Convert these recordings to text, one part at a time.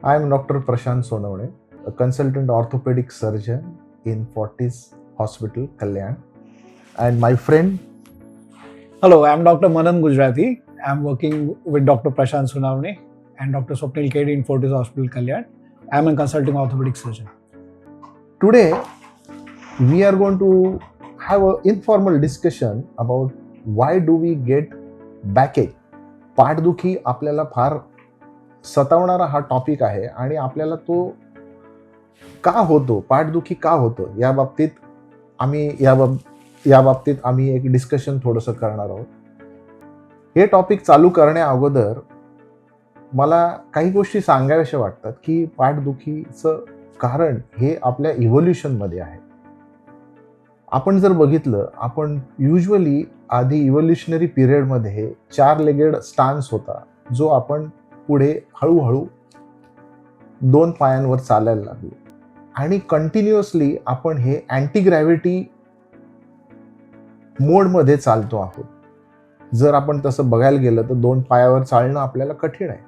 I am Dr. Prashant Sonavane, a consultant orthopedic surgeon in Fortis Hospital, Kalyan. And my friend. Hello, I am Dr. Manan Gujarati. I am working with Dr. Prashant Sonavane and Dr. Swapnil Kedi in Fortis Hospital, Kalyan. I am a consulting orthopedic surgeon. Today, we are going to have an informal discussion about why do we get backache. पाठदुखी आपल्याला फार सतावणारा हा topic आहे आणि आपल्याला तो का होतो, पाठदुखी का होतो या बाबतीत आम्ही एक डिस्कशन थोडंसं करणार आहोत. हे टॉपिक चालू करण्या अगोदर मला काही गोष्टी सांगाव्याशा वाटतात की पाठदुखीचं कारण हे आपल्या इव्होल्युशनमध्ये आहे. आपण जर बघितलं, आपण युजली आधी इव्होल्युशनरी पिरियडमध्ये 4 लेगेड स्टान्स होता, जो आपण पुढे हळूहळू 2 पायांवर चालायला लागलो आणि कंटिन्युअसली आपण हे अँटी ग्रॅव्हिटी मोडमध्ये चालतो आहोत. जर आपण तसं बघायला गेलं तर 2 पायावर चालणं आपल्याला कठीण आहे.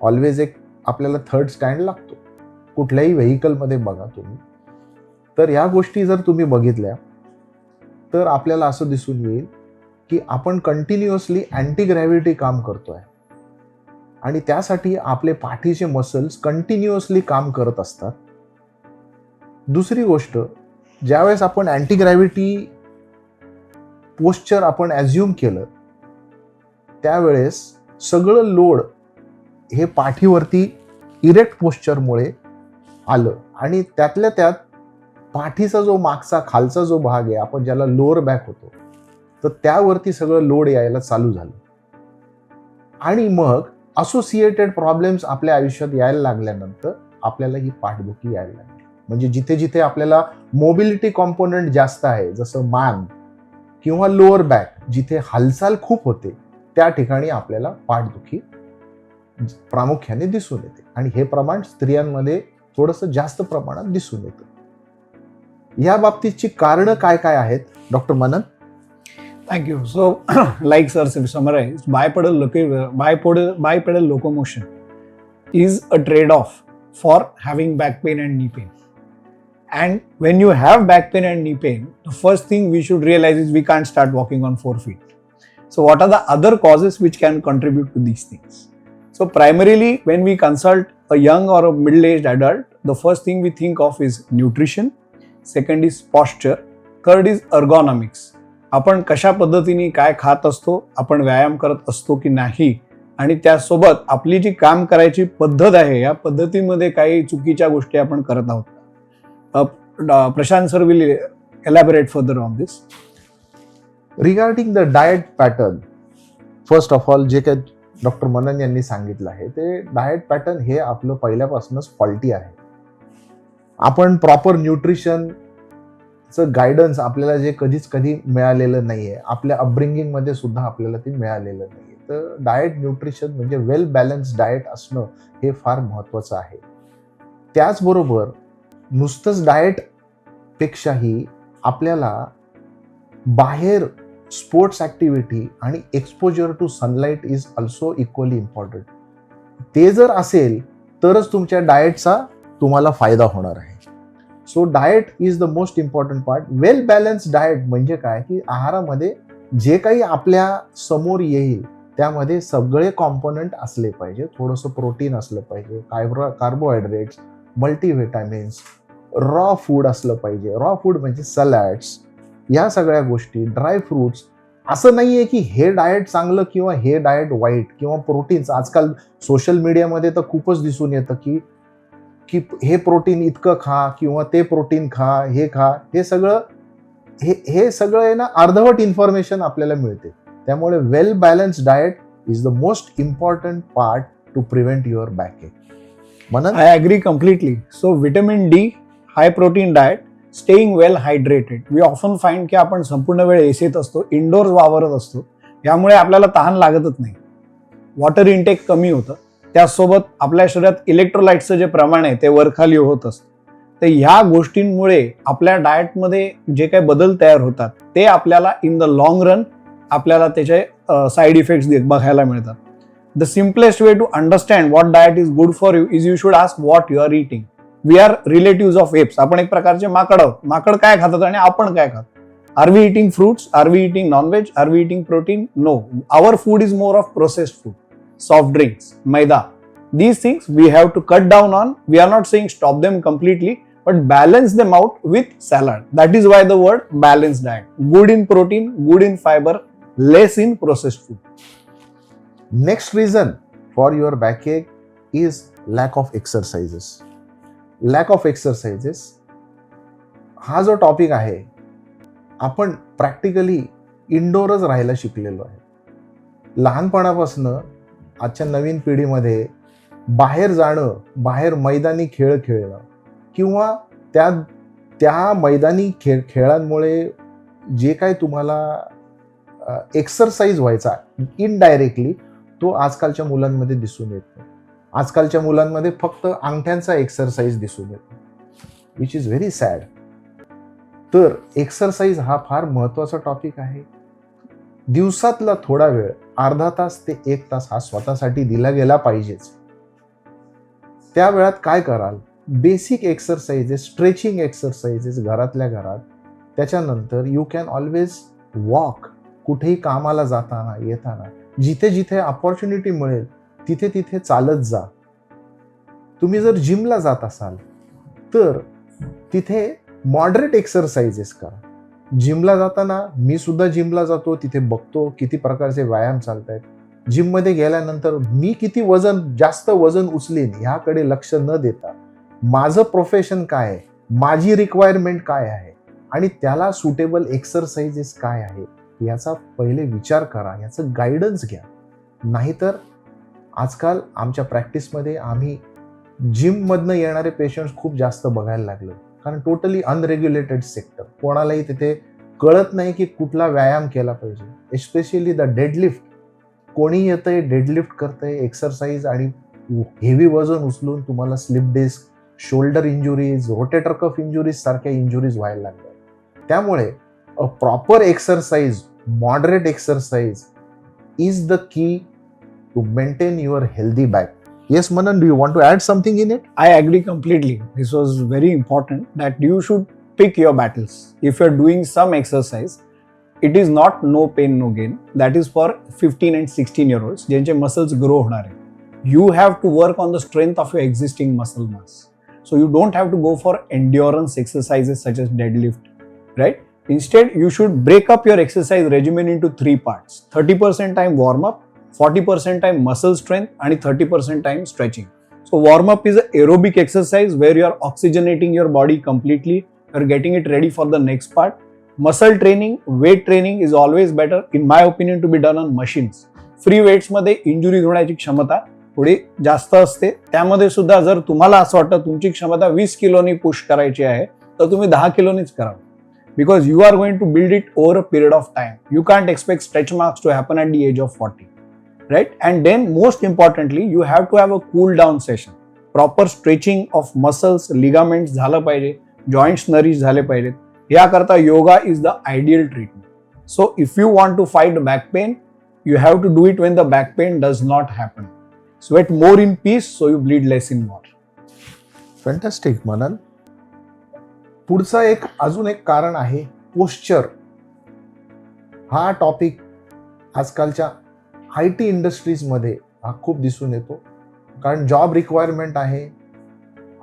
ऑलवेज एक आपल्याला थर्ड स्टँड लागतो. कुठल्याही व्हेकलमध्ये बघा तुम्ही, तर या गोष्टी जर तुम्ही बघितल्या तर आपल्याला असं दिसून येईल की आपण कंटिन्युअसली अँटी ग्रॅव्हिटी काम करतोय आणि त्यासाठी आपले पाठीचे मसल्स कंटिन्युअसली काम करत असतात. दुसरी गोष्ट, ज्यावेळेस आपण अँटी ग्रॅव्हिटी पोस्चर आपण ॲझ्युम केलं, त्यावेळेस सगळं लोड हे पाठीवरती इरेक्ट पोस्चरमुळे आलं आणि त्यातल्या त्यात पाठीचा जो मागचा खालचा जो भाग आहे, आपण ज्याला लोअर बॅक होतो, तर त्यावरती सगळं लोड यायला चालू झालं आणि मग असोसिएटेड प्रॉब्लेम्स आपल्या आयुष्यात यायला लागल्यानंतर आपल्याला ही पाठदुखी यायला लागली. म्हणजे जिथे जिथे आपल्याला मोबिलिटी कॉम्पोनंट जास्त आहे, जसं मान किंवा लोअर बॅक, जिथे हालचाल खूप होते, त्या ठिकाणी आपल्याला पाठदुखी प्रामुख्याने दिसून येते आणि हे प्रमाण स्त्रियांमध्ये थोडंसं जास्त प्रमाणात दिसून येतं. या बाबतीतची कारणं काय काय आहेत, डॉक्टर मनन? Thank you. So, like sir summarized, bipedal locomotion is a trade-off for having back pain and knee pain. And when you have back pain and knee pain, the first thing we should realize is we can't start walking on 4 feet. So what are the other causes which can contribute to these things? So primarily, when we consult a young or a middle-aged adult, the first thing we think of is nutrition, second is posture, third is ergonomics. आपण कशा पद्धतीने काय खात असतो, आपण व्यायाम करत असतो की नाही, आणि त्यासोबत आपली जी काम करायची पद्धत आहे, या पद्धतीमध्ये काही चुकीच्या गोष्टी आपण करत आहोत. Prashant sir will elaborate further on this. Regarding the diet pattern, first of all जे काही डॉक्टर मनन यांनी सांगितलं आहे, ते डाएट पॅटर्न हे आपलं पहिल्यापासूनच फॉल्टी आहे. आपण प्रॉपर न्यूट्रिशनचं गायडन्स आपल्याला जे कधी मिळालेलं नाहीये, आपल्या अपब्रिंगिंगमध्ये सुद्धा आपल्याला ते मिळालेलं नाहीये. तर डाएट न्यूट्रिशन म्हणजे वेल बॅलन्स डाएट असणं हे फार महत्त्वाचं आहे. त्याचबरोबर नुसतंच डाएट पेक्षाही आपल्याला बाहेर स्पोर्ट्स ॲक्टिव्हिटी आणि exposure to sunlight is also equally important. ते जर असेल तरच तुमच्या डाएटचा तुम्हाला फायदा होणार आहे. So diet is the most important part. Well balance diet म्हणजे काय की आहारामध्ये जे काही आपल्या समोर येईल त्यामध्ये सगळे कॉम्पोनंट असले पाहिजे. थोडंसं प्रोटीन असलं पाहिजे, कार्बोहायड्रेट्स, मल्टीव्हिटॅमिन्स, रॉ फूड असलं पाहिजे. रॉ फूड म्हणजे सलॅड्स, या सगळ्या गोष्टी, ड्राय फ्रुट्स. असं नाहीये की हे डाएट चांगलं किंवा हे डाएट वाईट, किंवा प्रोटीन्स. आजकाल सोशल मीडियामध्ये तर खूपच दिसून येतं की हे प्रोटीन इतकं खा किंवा ते प्रोटीन खा, हे खा. हे सगळं आहे ना, अर्धवट इन्फॉर्मेशन आपल्याला मिळते. त्यामुळे well balance diet is the most important part to prevent your backache. Manan? I agree completely. So vitamin D, high protein diet, staying well hydrated. We often find की आपण संपूर्ण वेळ एसीत असतो, इंडोर्स वावरत असतो, यामुळे आपल्याला तहान लागतच नाही. वॉटर इनटेक कमी होतं, त्यासोबत आपल्या शरीरात इलेक्ट्रोलाइट्सचं जे प्रमाण आहे ते वरखाली होत असतं. तर ह्या गोष्टींमुळे आपल्या डाएटमध्ये जे काही बदल तयार होतात ते आपल्याला इन द लॉंग रन आपल्याला त्याचे साईड इफेक्ट्स बघायला मिळतात. The simplest way to understand what diet is good for you is you should ask what you are eating. We are relatives of apes. आपण एक प्रकारचे माकड आहोत. माकड काय खातात आणि आपण काय खातो? Are we eating fruits? Are we eating non-veg? Are we eating protein? No. Our food is more of processed food. Soft drinks, maida. These things we have to cut down on. We are not saying stop them completely, but balance them out with salad. That is why the word balanced diet. Good in protein, good in fiber, less in processed food. Next reason for your backache is lack of exercises. Lack of exercises हा जो topic आहे, आपण practically इंडोरच राहायला शिकलेलो आहे. लहानपणापासून आजच्या नवीन पिढीमध्ये बाहेर जाणं, बाहेर मैदानी खेळ खेळणं किंवा त्या मैदानी खेळांमुळे जे काय तुम्हाला एक्सरसाइज व्हायचा इनडायरेक्टली, तो आजकालच्या मुलांमध्ये दिसून येत नाही. आजकालच्या मुलांमध्ये फक्त अंगठ्यांचा एक्सरसाइज दिसून येतो, विच इज व्हेरी सॅड. तर एक्सरसाइज हा फार महत्वाचा टॉपिक आहे. दिवसातला थोडा वेळ, अर्धा तास ते 1 तास हा स्वतःसाठी दिला गेला पाहिजेच. त्या वेळात काय कराल? बेसिक एक्सरसाइजेस, स्ट्रेचिंग एक्सरसाइजेस घरातल्या घरात. त्याच्यानंतर यू कॅन ऑलवेज वॉक. कुठेही कामाला जाताना येताना जिथे जिथे अपॉर्च्युनिटी मिळेल तिथे तिथे चालत जा. तुम्ही जर जिमला जात असाल तर तिथे मॉडरेट एक्सरसाइजेस करा. जिमला जाताना मी सुद्धा जिमला जातो, तिथे बघतो किती प्रकारचे व्यायाम चालत आहेत. जिममध्ये गेल्यानंतर मी किती जास्त वजन उचलेन ह्याकडे लक्ष न देता माझं प्रोफेशन काय आहे, माझी रिक्वायरमेंट काय आहे आणि त्याला सुटेबल एक्सरसाइजेस काय आहे याचा पहिले विचार करा, याचं गायडन्स घ्या. नाहीतर आजकाल आमच्या प्रॅक्टिसमध्ये आम्ही जिममधनं येणारे पेशंट्स खूप जास्त बघायला लागलो, कारण टोटली अनरेग्युलेटेड सेक्टर. कोणालाही तिथे कळत नाही की कुठला व्यायाम केला पाहिजे. Especially the deadlift. कोणी येतंय, डेडलिफ्ट करतंय, एक्सरसाइज आणि हेवी वजन उचलून तुम्हाला slip disc, shoulder injuries, rotator cuff injuries सारख्या इंजुरीज व्हायला लागल्या. त्यामुळे uh proper exercise, moderate exercise is the key to maintain your healthy back. Yes, Manan, do you want to add something in it? I agree completely. This was very important that you should pick your battles. If you're doing some exercise, it is not no pain, no gain. That is for 15 and 16-year-olds, ज्यांचे muscles grow होणार आहे. You have to work on the strength of your existing muscle mass. So you don't have to go for endurance exercises such as deadlift, right? Instead, you should break up your exercise regimen into 3 parts. 30% time warm up, 40% time muscle strength, and 30% time stretching. So warm up is an aerobic exercise where you are oxygenating your body completely. You are getting it ready for the next part. Muscle training, weight training is always better, in my opinion, to be done on machines. Free weights मध्ये injury होण्याची क्षमता थोडी जास्त असते. त्यामध्ये सुद्धा जर तुम्हाला असं वाटतं तुमची क्षमता 20 किलोनी पुश करायची आहे तर तुम्ही 10 किलोनीच करा. Because you are going to build it over a period of time. You can't expect stretch marks to happen at the age of 40, right? And then most importantly, you have to have a cool down session. Proper stretching of muscles, ligaments झालं पाहिजे, joints nourish झाले पाहिजेत. याकरता yoga is the ideal treatment. So if you want to fight back pain, you have to do it when the back pain does not happen. Sweat more in peace so you bleed less in war. Fantastic, Manan. पुढचा अजून एक कारण आहे posture. हा topic आजकालच्या IT इंडस्ट्रीजमध्ये हा खूप दिसून येतो, कारण जॉब रिक्वायरमेंट आहे.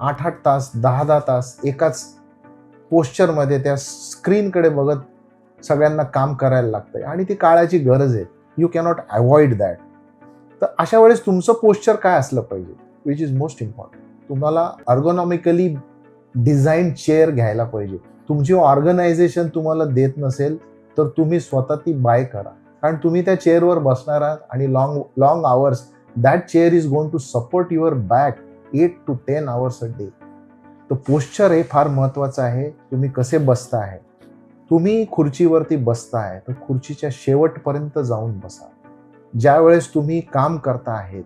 8-8 तास, 10-10 तास एकाच पोश्चरमध्ये त्या स्क्रीनकडे बघत सगळ्यांना काम करायला लागतंय आणि ती काळाची गरज आहे. You cannot avoid that. तर अशा वेळेस तुमचं पोश्चर काय असलं पाहिजे, विच इज मोस्ट इम्पॉर्टंट. तुम्हाला अर्गोनॉमिकली डिझाईन चेअर घ्यायला पाहिजे. तुमची ऑर्गनायझेशन तुम्हाला देत नसेल तर तुम्ही स्वतः ती बाय करा, कारण तुम्ही त्या चेअरवर बसणार आहात आणि long hours that chair is going to support your back 8 to 10 hours a day. तर पोश्चर हे फार महत्वाचं आहे. तुम्ही कसे बसताय, तुम्ही खुर्चीवरती बसताय तर खुर्चीच्या शेवटपर्यंत जाऊन बसा. ज्या वेळेस तुम्ही काम करता आहेत,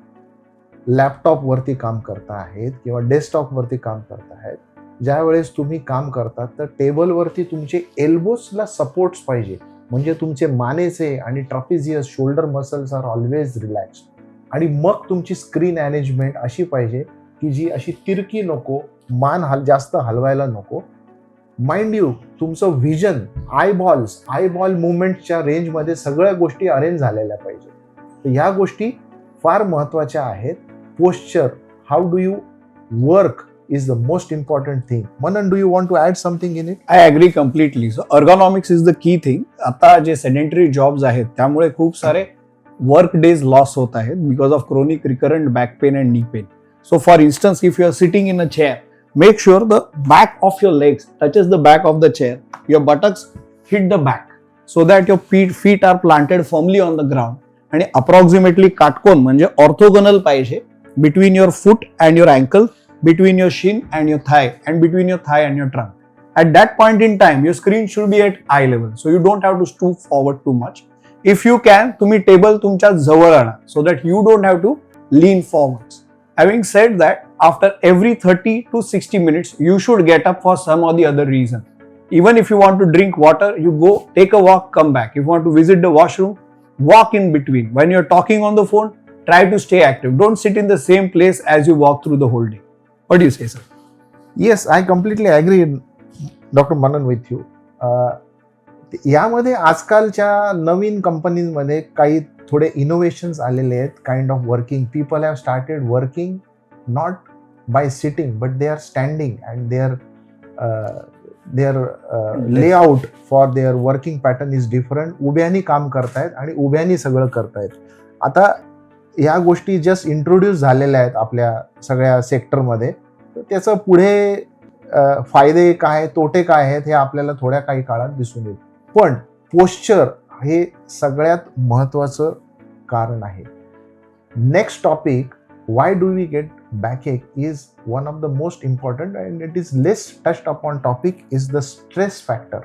लॅपटॉपवरती काम करता आहेत किंवा डेस्कटॉपवरती काम करता आहेत, ज्या वेळेस तुम्ही काम करता तर टेबलवरती तुमचे एल्बोजला सपोर्ट्स पाहिजे, म्हणजे तुमचे मानेचे आणि trapezius shoulder muscles are always relaxed आणि मग तुमची स्क्रीन मॅनेजमेंट अशी पाहिजे की जी अशी तिरकी नको, मान जास्त हलवायला नको. माइंड यू, तुमचं व्हिजन, आयबॉल मुवमेंटच्या रेंजमध्ये सगळ्या गोष्टी अरेंज झालेल्या पाहिजे. तर ह्या गोष्टी फार महत्त्वाच्या आहेत. Posture, how do you work is the most important thing. Manan, do you want to add something in it? I agree completely. So ergonomics is the key thing. आता जे sedentary jobs आहेत त्यामुळे खूप सारे work days loss होत आहेत because of chronic recurrent back pain and knee pain. So for instance, if you are sitting in a chair, make sure the back of your legs touches the back of the chair. Your buttocks hit the back so that your feet are planted firmly on the ground. आणि approximately काटकोन म्हणजे orthogonal पाहिजे between your foot and your ankle, between your shin and your thigh, and between your thigh and your trunk. At that point in time, your screen should be at eye level, so you don't have to stoop forward too much. If you can, तुम्ही table तुमच्या जवळ आणा so that you don't have to lean forwards. Having said that, after every 30 to 60 minutes, you should get up for some or the other reason. Even if you want to drink water, you go take a walk, come back. If you want to visit the washroom, walk in between. When you're talking on the phone, try to stay active. Don't sit in the same place as you walk through the whole day. What do you say, sir? Yes, I completely agree, Dr. Manan, with you. यामध्ये आजकालच्या नवीन कंपनीजमध्ये काही थोडे innovations आलेले आहेत. Kind of working, people have started working not by sitting but they are standing and their layout for their working pattern is different. उभ्यानी काम करतायत आणि उभ्यानी सगळं करतायत. आता ह्या गोष्टी जस्ट इंट्रोड्यूस झालेल्या आहेत आपल्या सगळ्या सेक्टरमध्ये. तर त्याचं पुढे फायदे काय, तोटे काय आहेत हे आपल्याला थोड्या काही काळात दिसून येईल. पण पोश्चर हे सगळ्यात महत्त्वाचं कारण आहे. Next topic, why do we get backache, is one of the most important and it is less touched upon topic is the stress factor.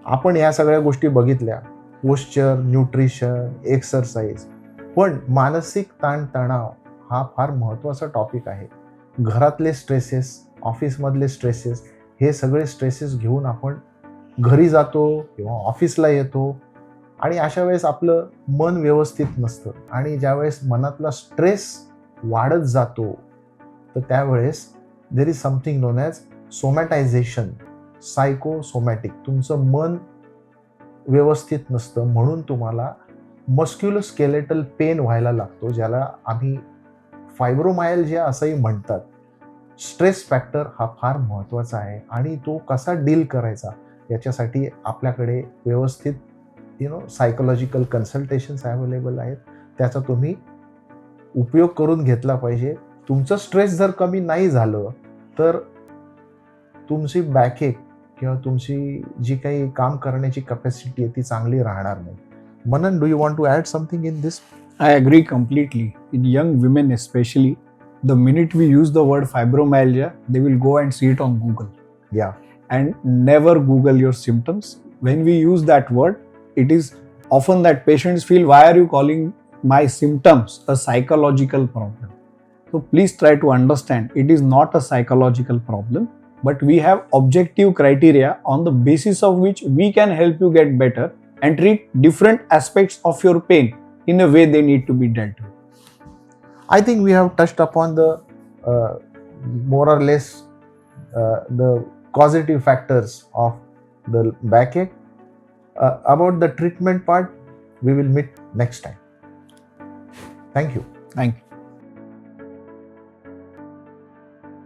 आपण या सगळ्या गोष्टी बघितल्या, पोश्चर, न्यूट्रिशन, एक्सरसाइज, पण मानसिक ताणतणाव हा फार महत्त्वाचा टॉपिक आहे. घरातले स्ट्रेसेस, ऑफिसमधले स्ट्रेसेस, हे सगळे स्ट्रेसेस घेऊन आपण घरी जातो किंवा ऑफिसला येतो आणि अशा वेळेस आपलं मन व्यवस्थित नसतं आणि ज्यावेळेस मनातला स्ट्रेस वाढत जातो तर त्यावेळेस there is something known as somatization, psychosomatic. तुमचं मन व्यवस्थित नसतं म्हणून तुम्हाला मस्क्युलोस्केलेटल पेन व्हायला लागतो, ज्याला आम्ही फायब्रोमायल्जिया असंही म्हणतात. स्ट्रेस फॅक्टर हा फार महत्त्वाचा आहे आणि तो कसा डील करायचा याच्यासाठी आपल्याकडे व्यवस्थित सायकोलॉजिकल कन्सल्टेशन्स अवेलेबल आहेत. त्याचा तुम्ही उपयोग करून घेतला पाहिजे. तुमचं स्ट्रेस जर कमी नाही झालं तर तुमची बॅकएक किंवा तुमची जी काही काम करण्याची कॅपॅसिटी आहे ती चांगली राहणार नाही. Manan, do you want to add something in this? I agree completely. In young women especially, the minute we use the word fibromyalgia, they will go and see it on Google. Yeah. And never Google your symptoms. When we use that word, it is often that patients feel, why are you calling my symptoms a psychological problem? So please try to understand, it is not a psychological problem, but we have objective criteria on the basis of which we can help you get better and treat different aspects of your pain in a way they need to be dealt with. I think we have touched upon the more or less the causative factors of the backache. About the treatment part, we will meet next time. Thank you. Thank you.